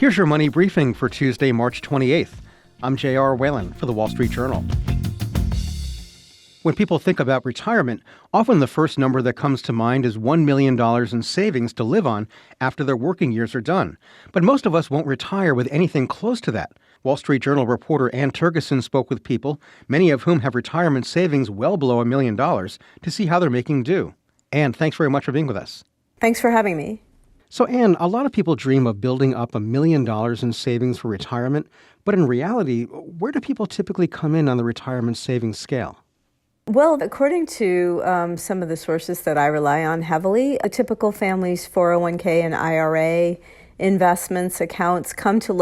Here's your money briefing for Tuesday, March 28th. I'm J.R. Whalen for the Wall Street Journal. When people think about retirement, often the first number that comes to mind is $1 million in savings to live on after their working years are done. But most of us won't retire with anything close to that. Wall Street Journal reporter Anne Tergesen spoke with people, many of whom have retirement savings well below $1 million, to see how they're making do. Anne, thanks very much for being with us. Thanks for having me. So, Anne, a lot of people dream of building up $1 million in savings for retirement, but in reality, where do people typically come in on the retirement savings scale? Well, according to some of the sources that I rely on heavily, a typical family's 401k and IRA investments accounts come to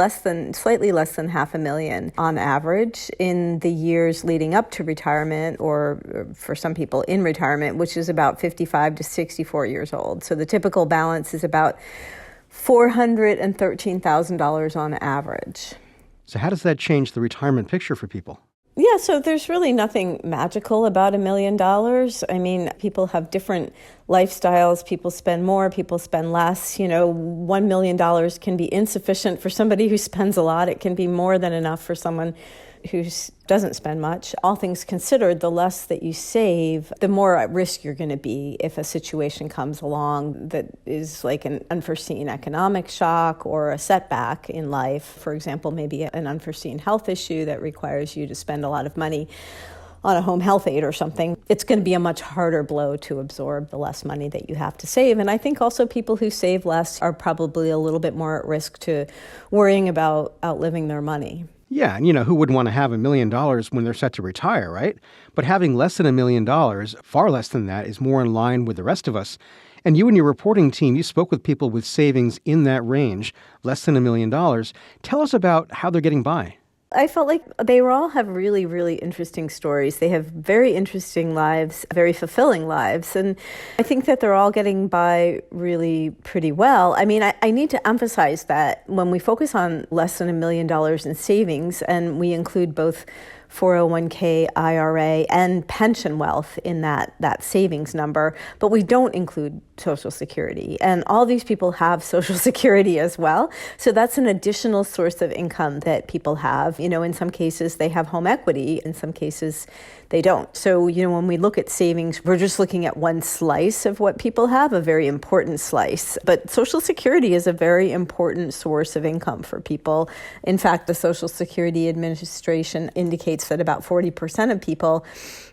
slightly less than $500,000 on average in the years leading up to retirement, or for some people in retirement, which is about 55 to 64 years old. So the typical balance is about $413,000 on average. So how does that change the retirement picture for people? Yeah, so there's really nothing magical about $1 million. I mean, people have different lifestyles. People spend more, people spend less. $1 million can be insufficient for somebody who spends a lot. It can be more than enough for someone who doesn't spend much. All things considered, the less that you save, the more at risk you're going to be if a situation comes along that is like an unforeseen economic shock or a setback in life. For example, maybe an unforeseen health issue that requires you to spend a lot of money on a home health aid or something. It's going to be a much harder blow to absorb the less money that you have to save. And I think also people who save less are probably a little bit more at risk to worrying about outliving their money. Yeah, and who wouldn't want to have $1 million when they're set to retire, right? But having less than $1 million, far less than that, is more in line with the rest of us. And you and your reporting team, you spoke with people with savings in that range, less than $1 million. Tell us about how they're getting by. I felt like they all have really, really interesting stories. They have very interesting lives, very fulfilling lives. And I think that they're all getting by really pretty well. I mean, I need to emphasize that when we focus on less than $1 million in savings, and we include both 401k, IRA, and pension wealth in that savings number, but we don't include Social Security. And all these people have Social Security as well. So that's an additional source of income that people have. In some cases, they have home equity. In some cases, they don't. So, when we look at savings, we're just looking at one slice of what people have, a very important slice. But Social Security is a very important source of income for people. In fact, the Social Security Administration indicates that about 40% of people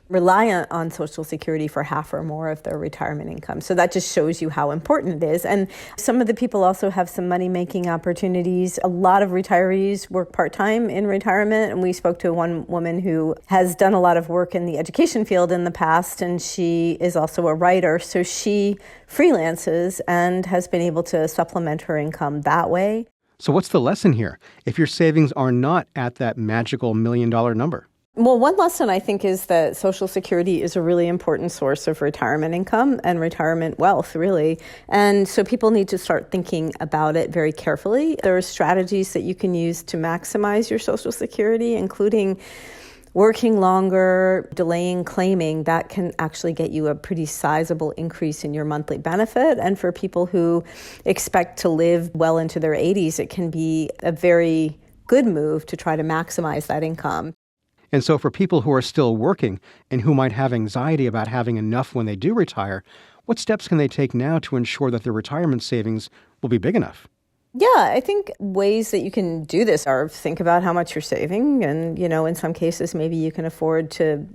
rely on Social Security for half or more of their retirement income. So that just shows you how important it is. And some of the people also have some money-making opportunities. A lot of retirees work part-time in retirement, and we spoke to one woman who has done a lot of work in the education field in the past, and she is also a writer. So she freelances and has been able to supplement her income that way. So what's the lesson here if your savings are not at that magical $1 million number? Well, one lesson I think is that Social Security is a really important source of retirement income and retirement wealth, really. And so people need to start thinking about it very carefully. There are strategies that you can use to maximize your Social Security, including working longer, delaying claiming. That can actually get you a pretty sizable increase in your monthly benefit. And for people who expect to live well into their 80s, it can be a very good move to try to maximize that income. And so for people who are still working and who might have anxiety about having enough when they do retire, what steps can they take now to ensure that their retirement savings will be big enough? Yeah, I think ways that you can do this are think about how much you're saving. And, in some cases, maybe you can afford to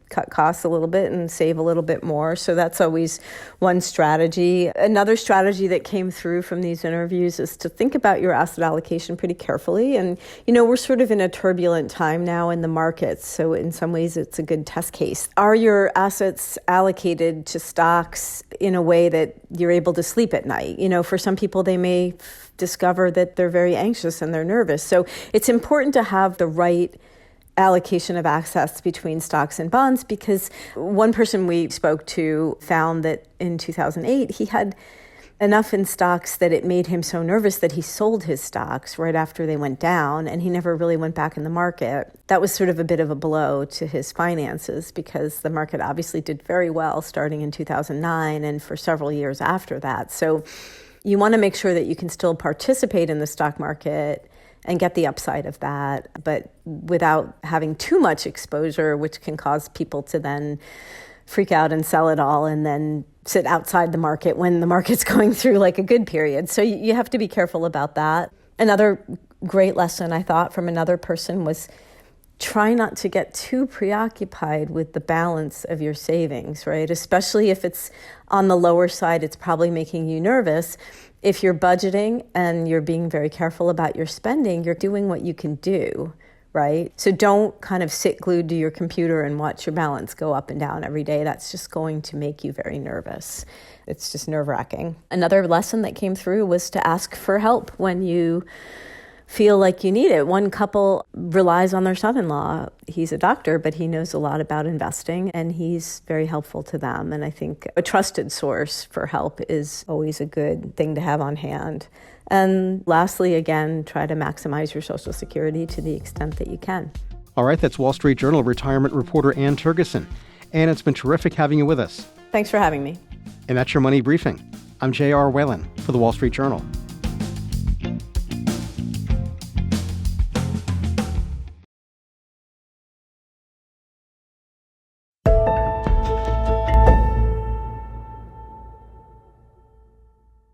cut costs a little bit and save a little bit more. So that's always one strategy. Another strategy that came through from these interviews is to think about your asset allocation pretty carefully. And, we're sort of in a turbulent time now in the markets. So in some ways, it's a good test case. Are your assets allocated to stocks in a way that you're able to sleep at night? For some people, they may discover that they're very anxious and they're nervous. So it's important to have the right allocation of assets between stocks and bonds, because one person we spoke to found that in 2008, he had enough in stocks that it made him so nervous that he sold his stocks right after they went down, and he never really went back in the market. That was sort of a bit of a blow to his finances, because the market obviously did very well starting in 2009 and for several years after that. So You want to make sure that you can still participate in the stock market and get the upside of that, but without having too much exposure, which can cause people to then freak out and sell it all and then sit outside the market when the market's going through like a good period. So you have to be careful about that. Another great lesson I thought from another person was try not to get too preoccupied with the balance of your savings, right? Especially if it's on the lower side, it's probably making you nervous. If you're budgeting and you're being very careful about your spending, you're doing what you can do, right? So don't kind of sit glued to your computer and watch your balance go up and down every day. That's just going to make you very nervous. It's just nerve-wracking. Another lesson that came through was to ask for help when you feel like you need it. One couple relies on their son-in-law. He's a doctor, but he knows a lot about investing, and he's very helpful to them. And I think a trusted source for help is always a good thing to have on hand. And lastly, again, try to maximize your Social Security to the extent that you can. All right, that's Wall Street Journal retirement reporter Anne Tergesen. Anne, it's been terrific having you with us. Thanks for having me. And that's your Money Briefing. I'm J.R. Whalen for the Wall Street Journal.